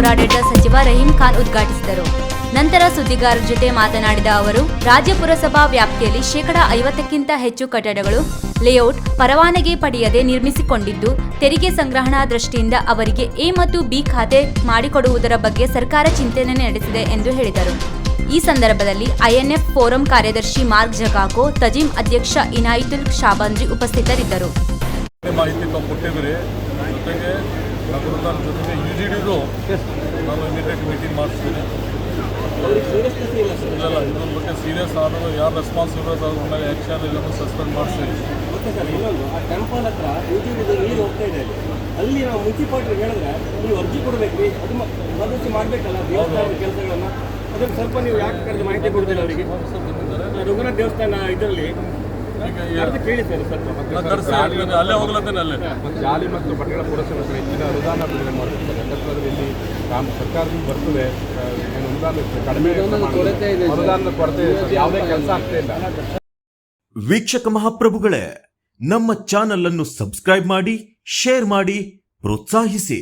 ಪೌರಾಡಳಿತ ಸಚಿವ ರಹೀಂ ಖಾನ್ ಉದ್ಘಾಟಿಸಿದರು. ನಂತರ ಸುದ್ದಿಗಾರರ ಜೊತೆ ಮಾತನಾಡಿದ ಅವರು, ರಾಜ್ಯ ಪುರಸಭಾ ವ್ಯಾಪ್ತಿಯಲ್ಲಿ 50% ಹೆಚ್ಚು ಕಟ್ಟಡಗಳು ಲೇಔಟ್ ಪರವಾನಗಿ ಪಡೆಯದೆ ನಿರ್ಮಿಸಿಕೊಂಡಿದ್ದು, ತೆರಿಗೆ ಸಂಗ್ರಹಣಾ ದೃಷ್ಟಿಯಿಂದ ಅವರಿಗೆ ಎ ಮತ್ತು ಬಿ ಖಾತೆ ಮಾಡಿಕೊಡುವುದರ ಬಗ್ಗೆ ಸರ್ಕಾರ ಚಿಂತನೆ ನಡೆಸಿದೆ ಎಂದು ಹೇಳಿದರು. ಈ ಸಂದರ್ಭದಲ್ಲಿ ಐಎನ್ಎಫ್ ಫೋರಂ ಕಾರ್ಯದರ್ಶಿ ಮಾರ್ಕ್ ಜಗಾಕೋ, ತಜೀಮ್ ಅಧ್ಯಕ್ಷ ಇನಾಯಿತುಲ್ ಶಾಬಂದ್ರಿ ಉಪಸ್ಥಿತರಿದ್ದರು. ನಾನು ಇಮಿಡಿಯೇಟ್ ಮೀಟಿಂಗ್ ಮಾಡಿಸ್ತೀನಿ. ಇದ್ರ ಬಗ್ಗೆ ಸೀರಿಯಸ್ ಆದರೂ ಯಾರು ರೆಸ್ಪಾನ್ಸಿಬಲ್ ಅದ್ರ ಮೇಲೆ ಆ್ಯಕ್ಷನ್ ಇಲ್ಲ ಸಸ್ಪೆಂಡ್ ಮಾಡಿಸ್ತೀವಿ. ಓಕೆ ಸರ್, ಇನ್ನೊಂದು ಆ ಟೆಂಪಲ್ ಹತ್ರ ಯೂಟ್ಯೂಬ್ ನೀರು ಹೋಗ್ತಾ ಇದೆ. ಅಲ್ಲಿ ನಾವು ಮುನ್ಸಿಪಾಲ್ಟಿಗೆ ಹೇಳಿದ್ರೆ ನೀವು ಅರ್ಜಿ ಕೊಡಬೇಕು, ಅದು ಮದರ್ಸಿ ಮಾಡಬೇಕಲ್ಲ ದೇವಸ್ಥಾನದ ಕೆಲಸಗಳನ್ನು. ಅದಕ್ಕೆ ಸ್ವಲ್ಪ ನೀವು ಯಾಕೆ ಕರೆದು ಮಾಹಿತಿ ಕೊಡ್ತೀರ ಅವರಿಗೆ? ರಘುನಾಥ ದೇವಸ್ಥಾನ ಇದರಲ್ಲಿ ಕೇಳಿ ಸರ್ ಸ್ವಲ್ಪ ಅಲ್ಲೇ ಹೋಗ್ಲತ್ತೇನೆ. ಅಲ್ಲೇ ಜಾಲಿ ಮತ್ತು ಪಟ್ಟಣ ಪುರಸಭೆ ಹೆಚ್ಚಿನ ಅನುದಾನ ಬಿಡುಗಡೆ ಮಾಡುತ್ತಾರೆ. ಅದರಲ್ಲಿ ಸರ್ಕಾರದಿಂದ ಬರ್ತದೆ ಅನುದಾನ ಕಡಿಮೆ ಅನುದಾನದ ಕೊರತೆ ಯಾವುದೇ ಕೆಲಸ ಆಗ್ತಾ ಇಲ್ಲ. ವೀಕ್ಷಕ ಮಹಾಪ್ರಭುಗಳೇ, ನಮ್ಮ ಚಾನಲ್ ಅನ್ನು ಸಬ್ಸ್ಕ್ರೈಬ್ ಮಾಡಿ, ಶೇರ್ ಮಾಡಿ, ಪ್ರೋತ್ಸಾಹಿಸಿ.